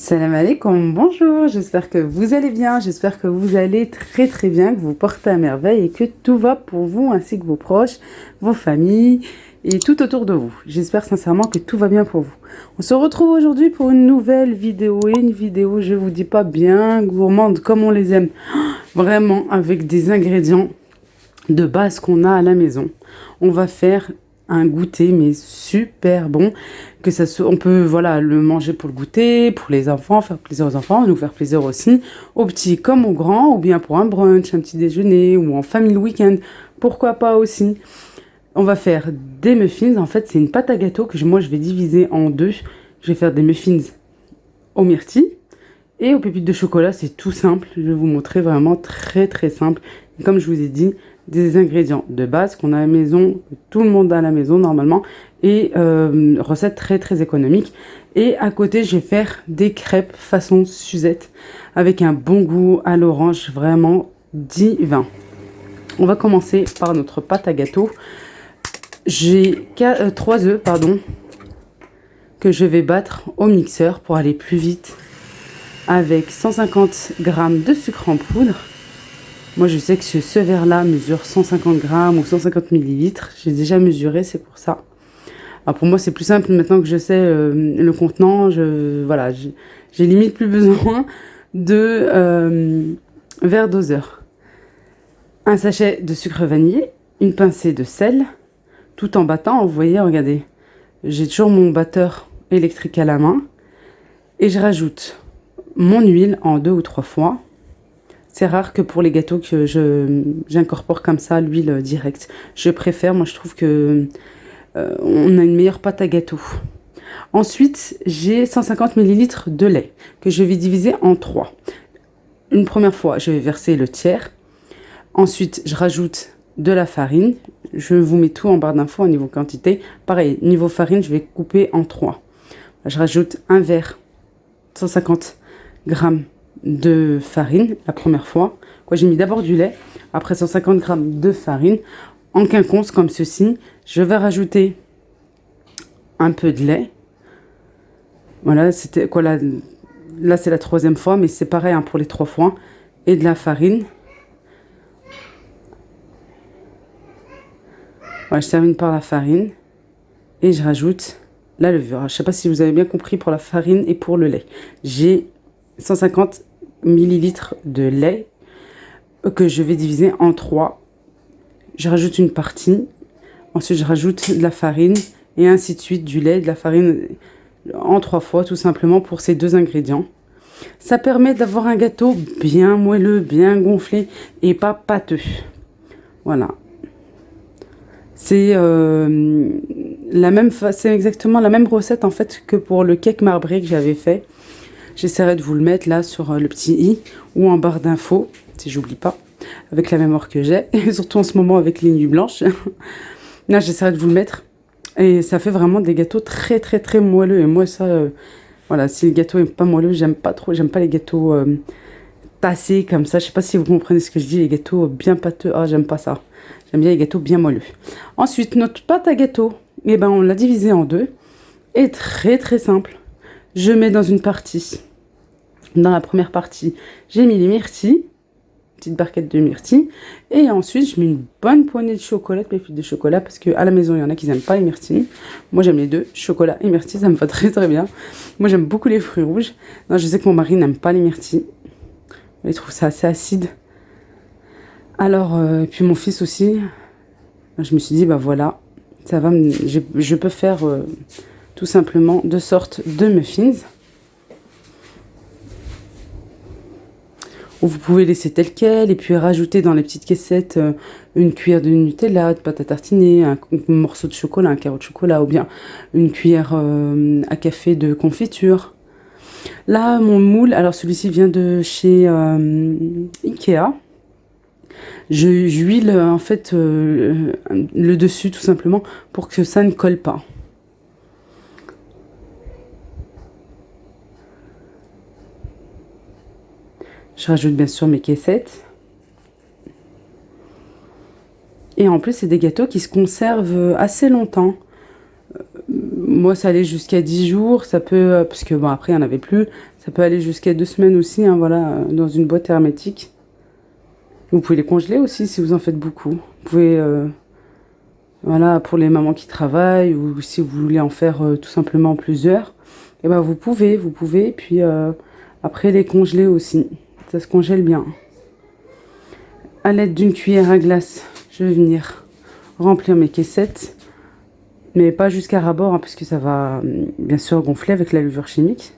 Salam alaikum, bonjour, j'espère que vous allez bien, j'espère que vous allez très très bien, que vous portez à merveille et que tout va pour vous ainsi que vos proches, vos familles et tout autour de vous. J'espère sincèrement que tout va bien pour vous. On se retrouve aujourd'hui pour une nouvelle vidéo et une vidéo, je vous dis pas bien gourmande comme on les aime, vraiment avec des ingrédients de base qu'on a à la maison. On va faire un goûter mais super bon, que ça on peut voilà le manger pour le goûter, pour les enfants, faire plaisir aux enfants, nous faire plaisir aussi aux petits comme aux grands, ou bien pour un brunch, un petit déjeuner ou en famille le week-end, pourquoi pas aussi. On va faire des muffins, en fait c'est une pâte à gâteau que moi je vais diviser en deux. Je vais faire des muffins aux myrtilles et aux pépites de chocolat, c'est tout simple, je vais vous montrer vraiment très très simple. Et comme je vous ai dit, des ingrédients de base qu'on a à la maison, que tout le monde a à la maison normalement, et recette très très économique. Et à côté, je vais faire des crêpes façon Suzette avec un bon goût à l'orange, vraiment divin. On va commencer par notre pâte à gâteau. J'ai 3 œufs, que je vais battre au mixeur pour aller plus vite, avec 150 g de sucre en poudre. Moi, je sais que ce verre-là mesure 150 grammes ou 150 millilitres. J'ai déjà mesuré, c'est pour ça. Alors pour moi, c'est plus simple maintenant que je sais le contenant. Voilà, j'ai limite plus besoin de verre doseur. Un sachet de sucre vanillé, une pincée de sel, tout en battant. Vous voyez, regardez, j'ai toujours mon batteur électrique à la main. Et je rajoute mon huile en 2 ou 3 fois. C'est rare que pour les gâteaux que j'incorpore comme ça l'huile directe. Je préfère, moi je trouve que on a une meilleure pâte à gâteau. Ensuite, j'ai 150 ml de lait que je vais diviser en 3. Une première fois, je vais verser le tiers. Ensuite, je rajoute de la farine. Je vous mets tout en barre d'infos au niveau quantité. Pareil, niveau farine, je vais couper en 3. Je rajoute un verre, 150 grammes de farine la première fois. J'ai mis d'abord du lait, après 150 grammes de farine en quinconce comme ceci. Je vais rajouter un peu de lait. Voilà, c'était quoi là c'est la 3e fois, mais c'est pareil pour les 3 fois. Et de la farine. Voilà, je termine par la farine et je rajoute la levure. Alors, je ne sais pas si vous avez bien compris pour la farine et pour le lait. J'ai 150 millilitres de lait que je vais diviser en 3. Je rajoute une partie. Ensuite, je rajoute de la farine et ainsi de suite, du lait, de la farine en 3 fois, tout simplement pour ces 2 ingrédients. Ça permet d'avoir un gâteau bien moelleux, bien gonflé et pas pâteux. Voilà. C'est exactement la même recette en fait que pour le cake marbré que j'avais fait. J'essaierai de vous le mettre là sur le petit i ou en barre d'infos, si j'oublie pas, avec la mémoire que j'ai, et surtout en ce moment avec les nuits blanches. Là, j'essaierai de vous le mettre. Et ça fait vraiment des gâteaux très très très moelleux. Et moi, ça, voilà, si le gâteau est pas moelleux, j'aime pas trop. J'aime pas les gâteaux tassés comme ça. Je sais pas si vous comprenez ce que je dis, les gâteaux bien pâteux. Ah, j'aime pas ça. J'aime bien les gâteaux bien moelleux. Ensuite, notre pâte à gâteau, on l'a divisée en 2. Et très très simple. Je mets dans une partie, dans la première partie, j'ai mis les myrtilles, petite barquette de myrtilles, et ensuite je mets une bonne poignée de chocolat, de pépites de chocolat, parce qu'à la maison il y en a qui n'aiment pas les myrtilles. Moi j'aime les deux, chocolat et myrtilles, ça me va très très bien. Moi j'aime beaucoup les fruits rouges. Non, je sais que mon mari n'aime pas les myrtilles, il trouve ça assez acide. Alors, et puis mon fils aussi, je me suis dit, bah voilà, ça va, je peux faire tout simplement 2 sortes de muffins. Ou vous pouvez laisser tel quel et puis rajouter dans les petites caissettes une cuillère de Nutella, de pâte à tartiner, un morceau de chocolat, un carreau de chocolat, ou bien une cuillère à café de confiture. Là, mon moule, alors celui-ci vient de chez Ikea. J'huile en fait le dessus tout simplement pour que ça ne colle pas. Je rajoute bien sûr mes caissettes. Et en plus, c'est des gâteaux qui se conservent assez longtemps. Moi, ça allait jusqu'à 10 jours. Ça peut, parce que bon, après, il n'y en avait plus. Ça peut aller jusqu'à 2 semaines aussi, hein, voilà, dans une boîte hermétique. Vous pouvez les congeler aussi si vous en faites beaucoup. Vous pouvez, voilà, pour les mamans qui travaillent ou si vous voulez en faire tout simplement plusieurs, et ben vous pouvez. Puis après les congeler aussi. Ça se congèle bien. À l'aide d'une cuillère à glace, je vais venir remplir mes caissettes. Mais pas jusqu'à ras-bord, hein, puisque ça va bien sûr gonfler avec la levure chimique.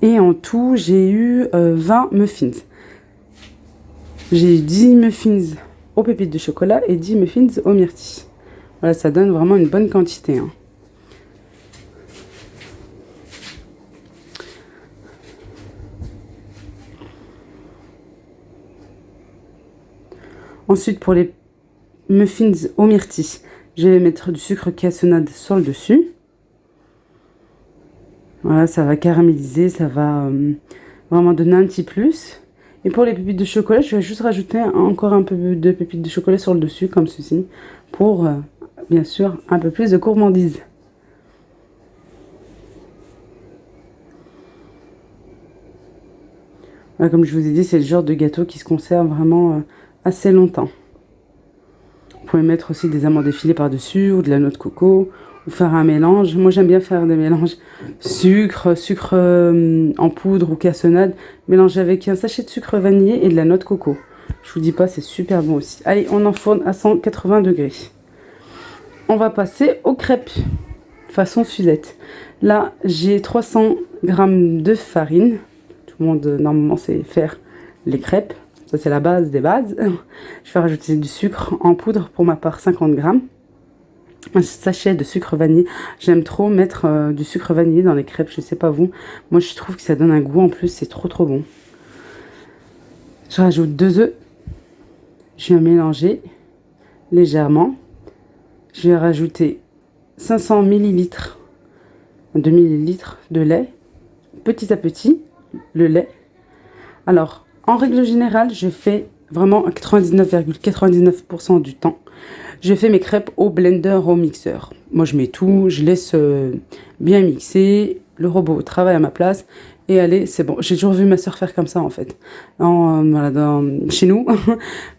Et en tout, j'ai eu 20 muffins. J'ai eu 10 muffins aux pépites de chocolat et 10 muffins aux myrtilles. Voilà, ça donne vraiment une bonne quantité, hein. Ensuite, pour les muffins aux myrtilles, je vais mettre du sucre cassonade sur le dessus. Voilà, ça va caraméliser, ça va vraiment donner un petit plus. Et pour les pépites de chocolat, je vais juste rajouter encore un peu de pépites de chocolat sur le dessus, comme ceci, pour, bien sûr, un peu plus de gourmandise. Voilà, comme je vous ai dit, c'est le genre de gâteau qui se conserve vraiment assez longtemps. Vous pouvez mettre aussi des amandes effilées par-dessus, ou de la noix de coco, ou faire un mélange. Moi, j'aime bien faire des mélanges sucre en poudre ou cassonade, mélangé avec un sachet de sucre vanillé et de la noix de coco. Je vous dis pas, c'est super bon aussi. Allez, on enfourne à 180 degrés. On va passer aux crêpes, façon Suzette. Là, j'ai 300 g de farine. Tout le monde, normalement, sait faire les crêpes. Ça, c'est la base des bases. Je vais rajouter du sucre en poudre, pour ma part 50 g. Un sachet de sucre vanillé. J'aime trop mettre du sucre vanillé dans les crêpes, je sais pas vous. Moi, je trouve que ça donne un goût en plus, c'est trop bon. Je rajoute 2 œufs. Je vais mélanger légèrement. Je vais rajouter 500 ml, 2 ml de lait. Petit à petit, le lait. Alors, en règle générale, je fais vraiment 99,99% du temps. Je fais mes crêpes au blender, au mixeur. Moi, je mets tout, je laisse bien mixer. Le robot travaille à ma place. Et allez, c'est bon. J'ai toujours vu ma soeur faire comme ça, en fait. Voilà, chez nous,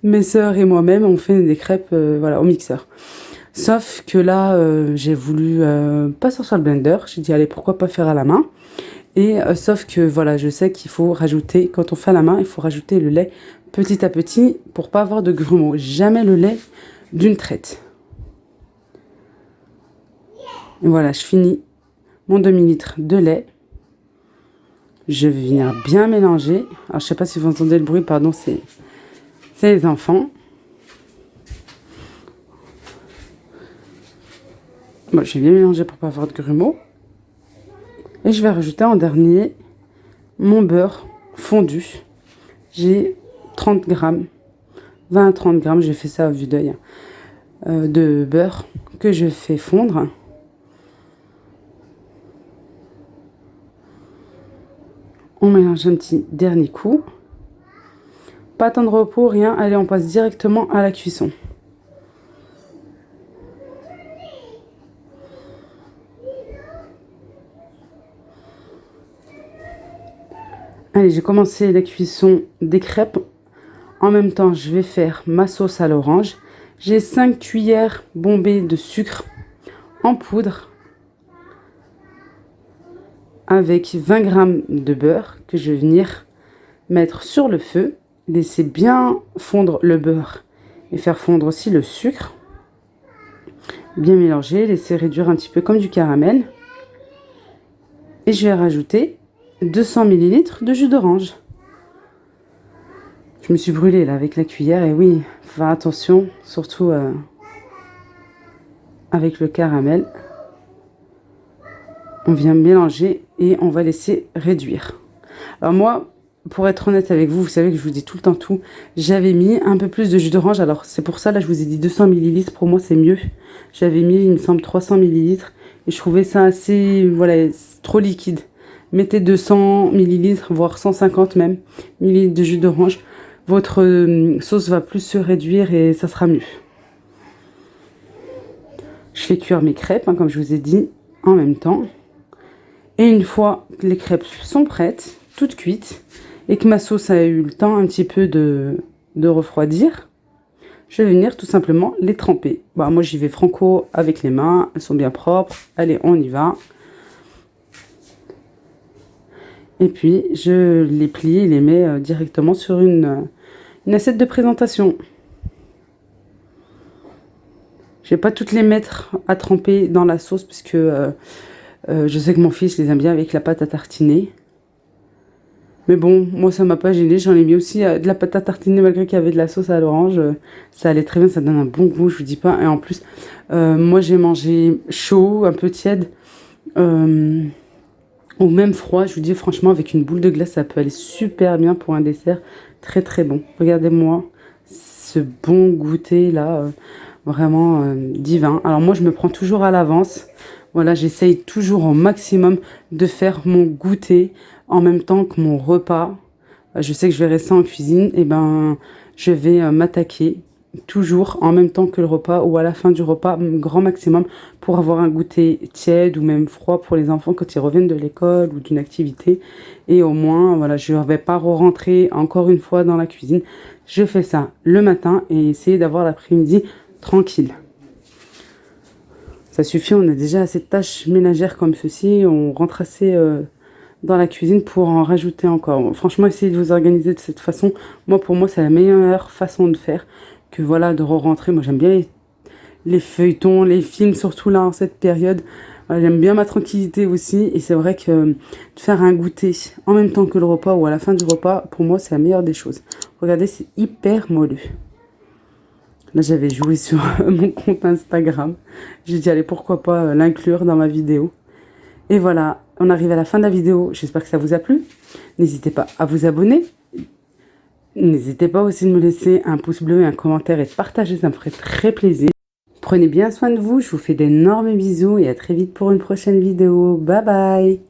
mes soeurs et moi-même, on fait des crêpes voilà, au mixeur. Sauf que là, j'ai voulu pas sortir le blender. J'ai dit, allez, pourquoi pas faire à la main. Et sauf que voilà, je sais qu'il faut rajouter, quand on fait à la main, il faut rajouter le lait petit à petit pour pas avoir de grumeaux. Jamais le lait d'une traite. Et voilà, je finis mon demi-litre de lait. Je vais venir bien mélanger. Alors, je sais pas si vous entendez le bruit, pardon, c'est les enfants. Bon, je vais bien mélanger pour pas avoir de grumeaux. Et je vais rajouter en dernier mon beurre fondu. J'ai 30 g, 20 à 30 g, j'ai fait ça à vue d'œil, de beurre que je fais fondre. On mélange un petit dernier coup. Pas temps de repos, rien. Allez, on passe directement à la cuisson. Allez, j'ai commencé la cuisson des crêpes. En même temps, je vais faire ma sauce à l'orange. J'ai 5 cuillères bombées de sucre en poudre avec 20 g de beurre que je vais venir mettre sur le feu. Laisser bien fondre le beurre et faire fondre aussi le sucre. Bien mélanger, laisser réduire un petit peu comme du caramel. Et je vais rajouter 200 ml de jus d'orange. Je me suis brûlée là avec la cuillère et oui, faut faire attention, surtout avec le caramel. On vient mélanger et on va laisser réduire. Alors moi, pour être honnête avec vous, vous savez que je vous dis tout le temps tout. J'avais mis un peu plus de jus d'orange. Alors c'est pour ça, là je vous ai dit 200 ml. Pour moi c'est mieux. J'avais mis, il me semble, 300 ml. Et je trouvais ça assez, voilà, trop liquide. Mettez 200 ml, voire 150 même, millilitres de jus d'orange. Votre sauce va plus se réduire et ça sera mieux. Je fais cuire mes crêpes, hein, comme je vous ai dit, en même temps. Et une fois que les crêpes sont prêtes, toutes cuites, et que ma sauce a eu le temps un petit peu de refroidir, je vais venir tout simplement les tremper. Bah, moi, j'y vais franco avec les mains, elles sont bien propres. Allez, on y va. Et puis, je les plie et les mets directement sur une assiette de présentation. Je vais pas toutes les mettre à tremper dans la sauce parce que je sais que mon fils les aime bien avec la pâte à tartiner. Mais bon, moi ça m'a pas gêné, j'en ai mis aussi de la pâte à tartiner malgré qu'il y avait de la sauce à l'orange. Ça allait très bien, ça donne un bon goût, je vous dis pas. Et en plus, moi j'ai mangé chaud, un peu tiède, ou même froid. Je vous dis franchement, avec une boule de glace, ça peut aller super bien pour un dessert très très bon. Regardez-moi ce bon goûter là, vraiment divin. Alors moi je me prends toujours à l'avance. Voilà, j'essaye toujours au maximum de faire mon goûter en même temps que mon repas. Je sais que je vais rester en cuisine, et ben je vais m'attaquer toujours en même temps que le repas ou à la fin du repas, grand maximum, pour avoir un goûter tiède ou même froid pour les enfants quand ils reviennent de l'école ou d'une activité. Et au moins, voilà, je ne vais pas rentrer encore une fois dans la cuisine. Je fais ça le matin et essayer d'avoir l'après-midi tranquille. Ça suffit, on a déjà assez de tâches ménagères comme ceci, on rentre assez dans la cuisine pour en rajouter encore. Franchement, essayez de vous organiser de cette façon. Moi, pour moi, c'est la meilleure façon de faire que voilà, de re-rentrer. Moi, j'aime bien les feuilletons, les films, surtout là, en cette période. J'aime bien ma tranquillité aussi. Et c'est vrai que de faire un goûter en même temps que le repas ou à la fin du repas, pour moi, c'est la meilleure des choses. Regardez, c'est hyper moelleux. Là, j'avais joué sur mon compte Instagram. J'ai dit, allez, pourquoi pas l'inclure dans ma vidéo. Et voilà, on arrive à la fin de la vidéo. J'espère que ça vous a plu. N'hésitez pas à vous abonner. N'hésitez pas aussi de me laisser un pouce bleu et un commentaire et de partager, ça me ferait très plaisir. Prenez bien soin de vous, je vous fais d'énormes bisous et à très vite pour une prochaine vidéo. Bye bye!